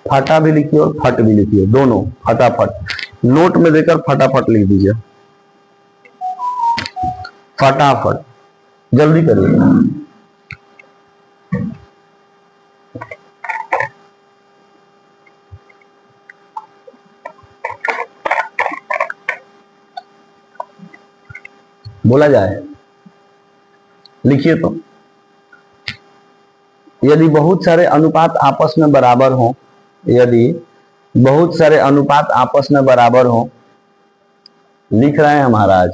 फटा भी लिखिए और फट भी लिखिए, दोनों फटाफट। नोट में देकर फटाफट लिख दीजिए, फटाफट जल्दी करिए। बोला जाए, लिखिए तो, यदि बहुत सारे अनुपात आपस में बराबर हो, यदि बहुत सारे अनुपात आपस में बराबर हो, लिख रहे हैं हमारा आज,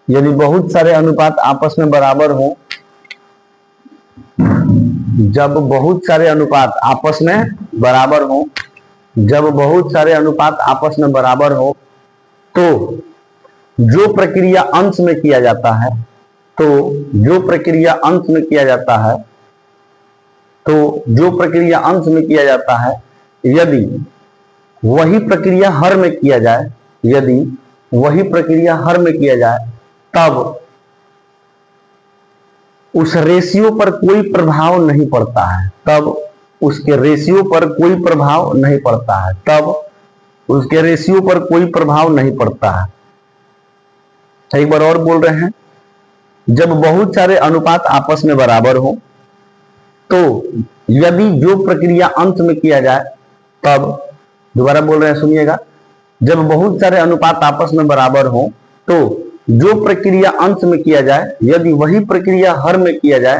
यदि बहुत सारे अनुपात आपस में बराबर हो, जब बहुत सारे अनुपात आपस में बराबर हो, जब बहुत सारे अनुपात आपस में बराबर हो तो जो प्रक्रिया अंश में किया जाता है, तो जो प्रक्रिया अंश में किया जाता है, तो जो प्रक्रिया अंश में किया जाता है, यदि वही प्रक्रिया हर में किया जाए, यदि वही प्रक्रिया हर में किया जाए तब उस रेशियो पर कोई प्रभाव नहीं पड़ता है, तब उसके रेशियो पर कोई प्रभाव नहीं पड़ता है, तब उसके रेशियो पर कोई प्रभाव नहीं पड़ता है। एक बार और बोल रहे हैं, जब बहुत सारे अनुपात आपस में बराबर हो तो यदि जो प्रक्रिया अंश में किया जाए तब, दोबारा बोल रहे हैं सुनिएगा, जब बहुत सारे अनुपात आपस में बराबर हो तो जो प्रक्रिया अंश में किया जाए, यदि वही प्रक्रिया हर में किया जाए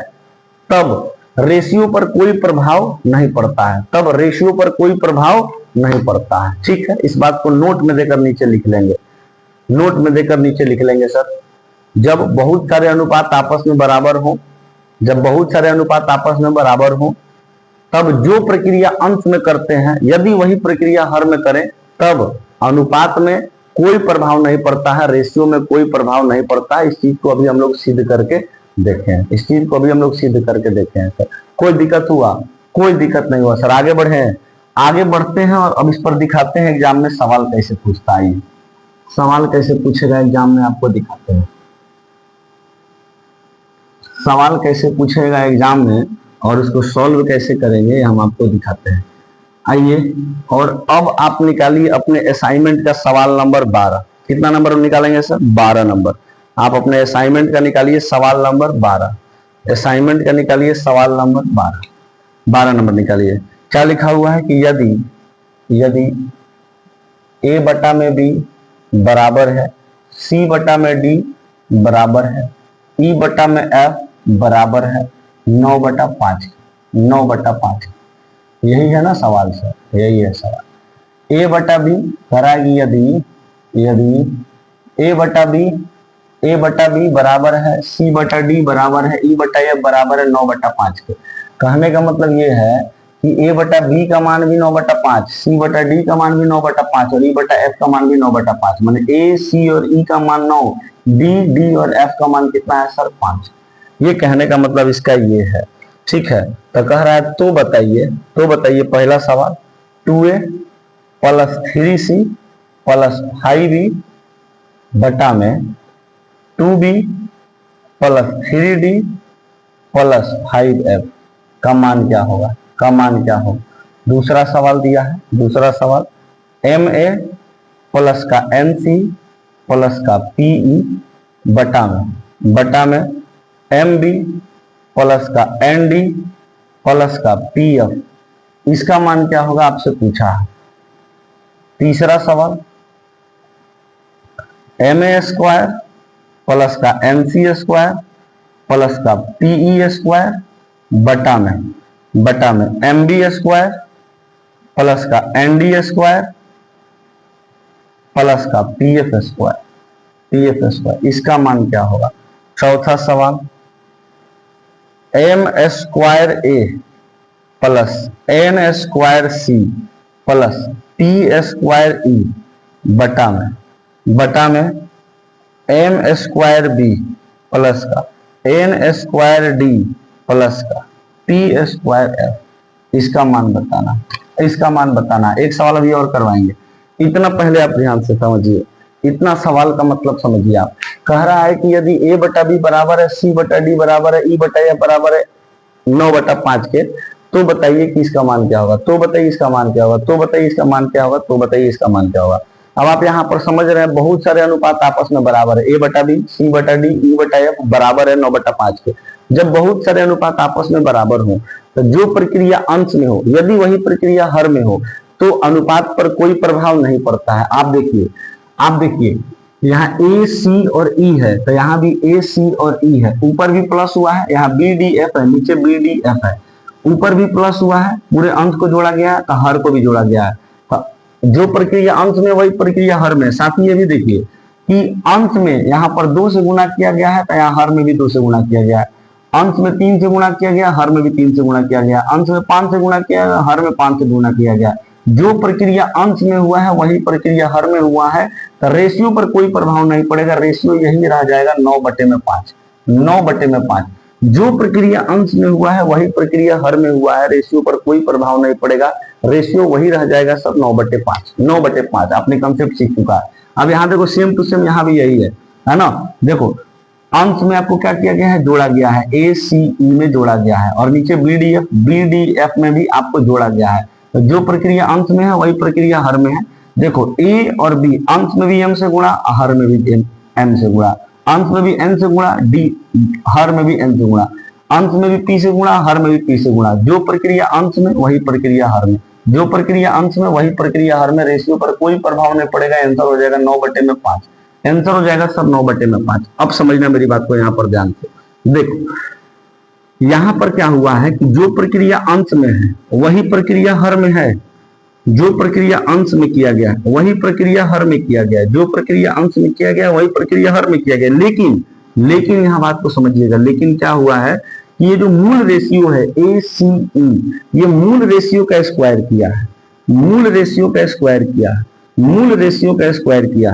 तब रेशियो पर कोई प्रभाव नहीं पड़ता है, तब रेशियो पर कोई प्रभाव नहीं पड़ता है। ठीक है, इस बात को नोट में देकर नीचे लिख लेंगे, नोट में देकर नीचे लिख लेंगे सर। जब बहुत सारे अनुपात आपस में बराबर हो, जब बहुत सारे अनुपात आपस में बराबर हो तब जो प्रक्रिया अंश में करते हैं यदि वही प्रक्रिया हर में करें तब अनुपात में कोई प्रभाव नहीं पड़ता है, रेशियो में कोई प्रभाव नहीं पड़ता है। इस चीज को अभी हम लोग सिद्ध करके देखें, इस चीज को भी हम लोग सिद्ध करके देखे हैं सर। कोई दिक्कत हुआ? कोई दिक्कत नहीं हुआ सर। आगे बढ़े, आगे बढ़ते हैं और अब इस पर दिखाते हैं एग्जाम में सवाल कैसे पूछता है। सवाल कैसे पूछेगा एग्जाम में आपको दिखाते हैं, सवाल कैसे पूछेगा एग्जाम में और उसको सॉल्व कैसे करेंगे हम आपको दिखाते हैं। आइए, और अब आप निकालिए अपने असाइनमेंट का सवाल नंबर 12। कितना नंबर निकालेंगे सर? 12 नंबर। आप अपने असाइनमेंट का निकालिए सवाल नंबर 12। असाइनमेंट का निकालिए सवाल नंबर 12। 12 नंबर निकालिए। क्या लिखा हुआ है कि यदि a बटा में b बराबर है, c बटा में d बराबर है, e बटा में f बराबर है 9/5। 9/5 यही है ना सवाल सर? यही है सवाल। a बटा b कराएगी यदि a बटा b बराबर है, c बटा d बराबर है, e बटा f बराबर है 9/5 के। कहने का मतलब ये है कि a बटा b का मान भी 9/5, c बटा d का मान भी 9/5 और e बटा f का मान भी 9/5। माने a, c और e का मान 9, d और f का मान कितना है सर? 5। ये कहने का मतलब इसका ये है। ठीक है, तो कह रहा है तो बताइए पहला सवाल, 2a plus 3c plus 5b बटा में 2b plus 3d plus 5f का मान क्या होगा? दूसरा सवाल दिया है, दूसरा सवाल ma प्लस का nc प्लस का pe बटा में mb प्लस का nd प्लस का pf, इसका मान क्या होगा आपसे पूछा है। तीसरा सवाल ma स्क्वायर प्लस का nc स्क्वायर प्लस का pe स्क्वायर बटा में mb स्क्वायर प्लस का nd स्क्वायर प्लस का pf स्क्वायर, इसका मान क्या होगा? चौथा सवाल m square a plus n square c plus p square e बटा में m स्क्वायर b प्लस का n स्क्वायर d प्लस का p स्क्वायर f, इसका मान बताना। एक सवाल अभी और करवाएंगे, इतना पहले आप ध्यान से समझिए, इतना सवाल का मतलब समझिए आप। कह रहा है कि यदि a बटा b बराबर है, c बटा d बराबर है, e बटा f बराबर है 9/5 के, तो बताइए कि इसका मान क्या होगा? तो बताइए इसका मान क्या होगा? अब आप यहाँ पर समझ रहे हैं बहुत सारे अनुपात आपस में बराबर है, a बटा b, c बटा d, e बटा f बराबर है 9/5 के। जब बहुत सारे अनुपात आपस में बराबर हो तो जो प्रक्रिया अंश में हो, यदि वही प्रक्रिया हर में हो तो अनुपात पर कोई प्रभाव नहीं पड़ता है। आप देखिए यहाँ a, c और e है, तो यहाँ भी a, c और e है, ऊपर भी प्लस हुआ है, यहाँ b, d, f है, नीचे b, d, f है, ऊपर भी प्लस हुआ है, पूरे अंश को जोड़ा गया है, तो हर को भी जोड़ा गया है। तो जो प्रक्रिया अंश में वही प्रक्रिया हर में। साथ ही ये भी देखिए कि अंश में यहाँ पर 2 से गुणा किया गया है, तो यहाँ हर में भी 2 से गुणा किया गया है। अंश में 3 से गुणा किया गया, हर में भी 3 से गुणा किया गया। अंश में 5 से गुणा किया गया, हर में 5 से गुणा किया गया। जो प्रक्रिया अंश में हुआ है वही प्रक्रिया हर में हुआ है, तो रेशियो पर कोई प्रभाव नहीं पड़ेगा। रेशियो यही रह जाएगा 9/5। 9/5 जो प्रक्रिया अंश में हुआ है वही प्रक्रिया हर में हुआ है, रेशियो पर कोई प्रभाव नहीं पड़ेगा, रेशियो वही रह जाएगा सब 9/5। 9/5 आपने कंसेप्ट सीख चुका है। अब यहाँ देखो सेम टू सेम यहाँ भी यही है ना। देखो अंश में आपको क्या किया गया है? जोड़ा गया है, a, c, e में जोड़ा गया है, और नीचे b, d, f में भी आपको जोड़ा गया है। तो जो प्रक्रिया अंश में है वही प्रक्रिया हर में है। देखो a और b अंश में भी m से गुणा, हर में भी m से गुणा, अंश में भी n से गुणा, d हर में भी n से गुणा, अंश में भी p से गुणा, हर में भी p से गुणा। जो प्रक्रिया अंश में वही प्रक्रिया हर में, जो प्रक्रिया अंश में वही प्रक्रिया हर में, रेशियो पर कोई प्रभाव नहीं पड़ेगा। आंसर हो जाएगा 9/5। आंसर हो जाएगा सब 9/5। अब समझना मेरी बात को यहाँ पर ध्यान से। देखो यहाँ पर क्या हुआ है कि जो प्रक्रिया अंश में है वही प्रक्रिया हर में है, जो प्रक्रिया अंश में किया गया वही प्रक्रिया हर में किया गया, जो प्रक्रिया अंश में किया गया वही प्रक्रिया हर में किया गया। लेकिन यहाँ बात को समझिएगा, लेकिन क्या हुआ है कि ये जो मूल रेशियो है ACE, ये मूल रेशियो का स्क्वायर किया है, मूल रेशियो का स्क्वायर किया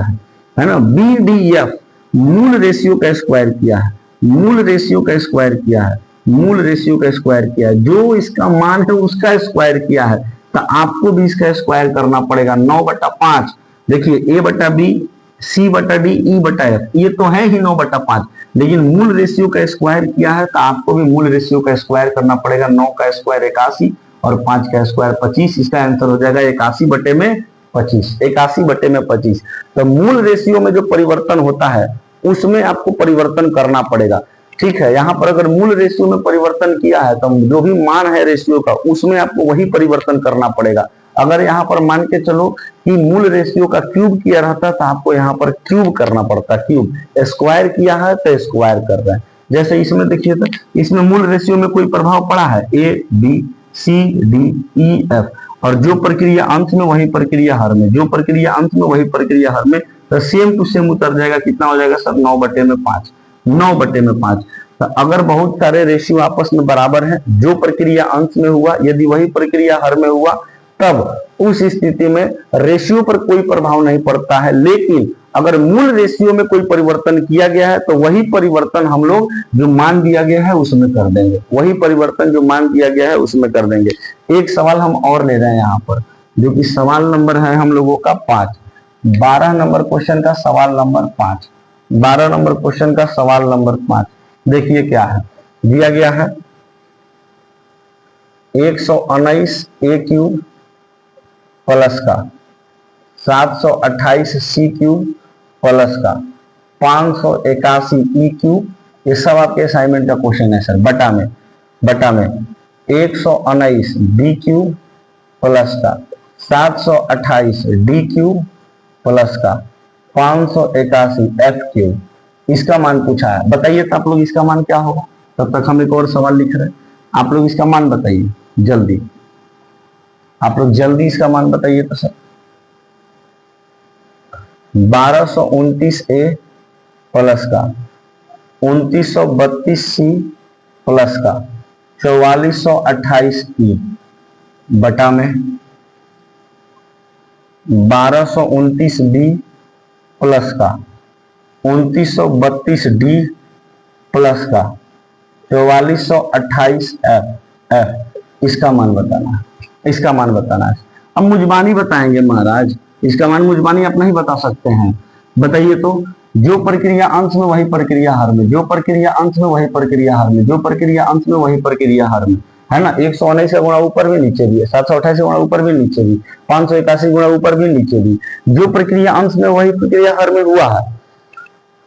है ना। BDF मूल रेशियो का स्क्वायर किया है, मूल रेशियो का स्क्वायर किया है, मूल रेशियो का स्क्वायर किया है, जो इसका मान है उसका स्क्वायर किया है, तो आपको भी इसका स्क्वायर करना पड़ेगा। 9/5, देखिए A/B, C/D, E/F, ये तो है ही 9/5, लेकिन मूल रेशियो का स्क्वायर किया है तो आपको भी मूल रेशियो का स्क्वायर करना पड़ेगा। 9 का स्क्वायर 81 और 5 का स्क्वायर 25, इसका आंसर हो जाएगा 81/25, 81/25। तो मूल रेशियो में जो परिवर्तन होता है उसमें आपको परिवर्तन करना पड़ेगा। ठीक है, यहाँ पर अगर मूल रेशियो में परिवर्तन किया है तो जो भी मान है रेशियो का उसमें आपको वही परिवर्तन करना पड़ेगा। अगर यहाँ पर मान के चलो कि मूल रेशियो का क्यूब किया रहता तो आपको यहाँ पर क्यूब करना पड़ता, क्यूब। स्क्वायर किया है तो स्क्वायर कर रहे हैं। जैसे इसमें देखिए तो इसमें मूल रेशियो में कोई प्रभाव पड़ा है, A B C D E F, और जो प्रक्रिया अंत में वही प्रक्रिया हर में, जो प्रक्रिया अंत में वही प्रक्रिया हर में, तो सेम टू सेम उतर जाएगा। कितना हो जाएगा सर? 9/5, 9/5। तो अगर बहुत सारे रेशियो आपस में बराबर है, जो प्रक्रिया अंश में हुआ यदि वही प्रक्रिया हर में हुआ, तब उस स्थिति में रेशियो पर कोई प्रभाव नहीं पड़ता है। लेकिन अगर मूल रेशियो में कोई परिवर्तन किया गया है तो वही परिवर्तन हम लोग जो मान दिया गया है उसमें कर देंगे, वही परिवर्तन जो मान दिया गया है उसमें कर देंगे। एक सवाल हम और ले रहे हैं यहाँ पर, जो कि सवाल नंबर है हम लोगों का 5, 12 नंबर क्वेश्चन का सवाल नंबर 5, 12 नंबर क्वेश्चन का सवाल नंबर 5। देखिए क्या है दिया गया है, 119A³ प्लस का 728C³ प्लस का 581E³, ये सब आपके असाइनमेंट का क्वेश्चन है सर। बटा में 119B³ प्लस का 728D³ प्लस का 581F³, इसका मान पूछा है। बताइए तो आप लोग इसका मान क्या होगा। तब तक हम एक और सवाल लिख रहे हैं, आप लोग इसका मान बताइए जल्दी, आप लोग जल्दी इसका मान बताइए तो सर। 1229A प्लस का 2932C प्लस का 4428E बटा में 1229B प्लस का 2932D प्लस का 4428F, इसका मान बताना है, इसका मान बताना है। अब मुजबानी बताएंगे महाराज, इसका मान मुजबानी आप नहीं बता सकते हैं। बताइए तो, जो प्रक्रिया अंश में वही प्रक्रिया हर में, जो प्रक्रिया अंश में वही प्रक्रिया हर में, जो प्रक्रिया अंश में वही प्रक्रिया हर में, है ना। 119 का गुणा ऊपर भी नीचे भी है, 728 गुणा ऊपर भी नीचे भी, 581 गुणा ऊपर भी नीचे भी, जो प्रक्रिया अंश में वही प्रक्रिया हर में हुआ है,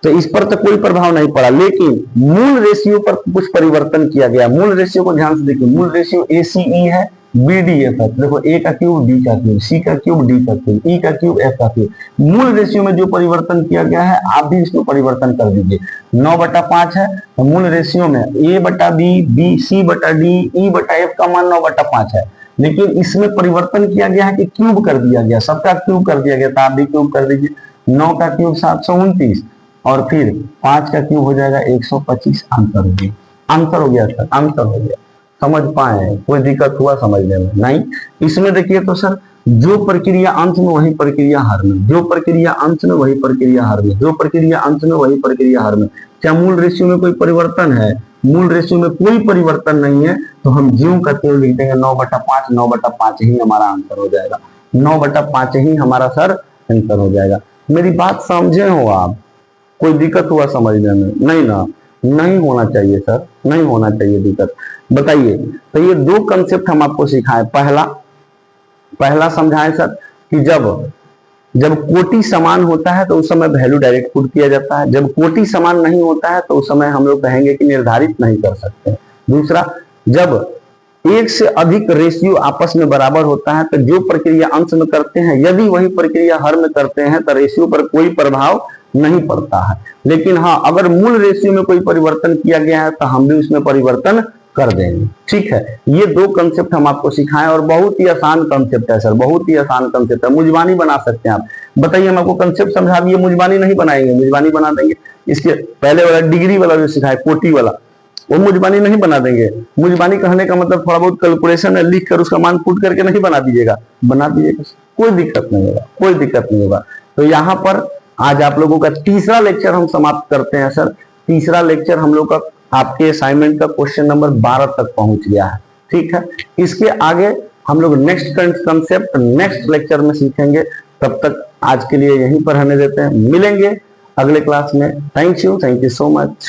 तो इस पर तो कोई प्रभाव नहीं पड़ा। लेकिन मूल रेशियो पर कुछ परिवर्तन किया गया। मूल रेशियो को ध्यान से देखिए, मूल रेशियो ACE है, BDF है। देखो A का क्यूब B का क्यूब, C का क्यूब D का क्यूब, E का क्यूब F का क्यूब। मूल रेशियो में जो परिवर्तन किया गया है आप भी इसमें परिवर्तन कर दीजिए। 9/5 है तो मूल रेशियो में A/B, C/D, E/F का मान 9/5 है, लेकिन इसमें परिवर्तन किया गया है कि क्यूब कर दिया गया, सबका क्यूब कर दिया गया, तो आप भी क्यूब कर दीजिए। 9 का क्यूब 729 और फिर 5 का क्यूब हो जाएगा 125। आंसर हो गया, आंसर हो गया सर, आंसर हो गया। समझ पाए? कोई दिक्कत हुआ समझने में? नहीं। इसमें देखिए तो सर, जो प्रक्रिया अंश में वही प्रक्रिया हर में, जो प्रक्रिया अंश में वही प्रक्रिया हर में, जो प्रक्रिया अंश में वही प्रक्रिया हर में। क्या मूल रेशियो में कोई परिवर्तन है? मूल रेशियो में कोई परिवर्तन नहीं है, तो हम ज्यों का त्यों लिख देंगे 9/5, 9/5 ही हमारा आंसर हो जाएगा, 9/5 ही हमारा सर आंसर हो जाएगा। मेरी बात समझे हो आप? कोई दिक्कत हुआ समझने में? नहीं ना, नहीं होना चाहिए सर, नहीं होना चाहिए दिक्कत। बताइए तो ये दो कंसेप्ट हम आपको सिखाएं। पहला समझाएं सर कि जब कोटि समान होता है तो उस समय वैल्यू डायरेक्ट पुट किया जाता है, जब कोटि समान नहीं होता है तो उस समय हम लोग कहेंगे कि निर्धारित नहीं कर सकते। दूसरा, जब एक से अधिक रेशियो आपस में बराबर होता है तो जो प्रक्रिया अंश में करते हैं यदि वही प्रक्रिया हर में करते हैं तो रेशियो पर कोई प्रभाव नहीं पड़ता है। लेकिन हाँ, अगर मूल रेशियो में कोई परिवर्तन किया गया है तो हम भी उसमें परिवर्तन कर देंगे। ठीक है, ये दो कंसेप्ट हम आपको सिखाएं और बहुत ही आसान कंसेप्ट है सर, बहुत ही आसान कंसेप्ट है। मुजबानी बना सकते हैं आप। बताइए, हम आपको कंसेप्ट समझा दिए, मुजबानी नहीं बनाएंगे? मुजबानी बना देंगे। इसके पहले वाला डिग्री वाला जो सिखाए, कोटि वाला, वो मुजबानी नहीं बना देंगे। मुजबानी कहने का मतलब थोड़ा बहुत कैलकुलेशन है, लिख कर उसका मान पुट करके नहीं बना दीजिएगा, बना दीजिएगा, कोई दिक्कत नहीं होगा, कोई दिक्कत नहीं होगा। तो यहाँ पर आज आप लोगों का तीसरा लेक्चर हम समाप्त करते हैं सर। तीसरा लेक्चर हम लोग का आपके असाइनमेंट का क्वेश्चन नंबर 12 तक पहुंच गया है। ठीक है, इसके आगे हम लोग नेक्स्ट कंसेप्ट नेक्स्ट लेक्चर में सीखेंगे। तब तक आज के लिए यहीं पर रहने देते हैं, मिलेंगे अगले क्लास में। Thank you so much.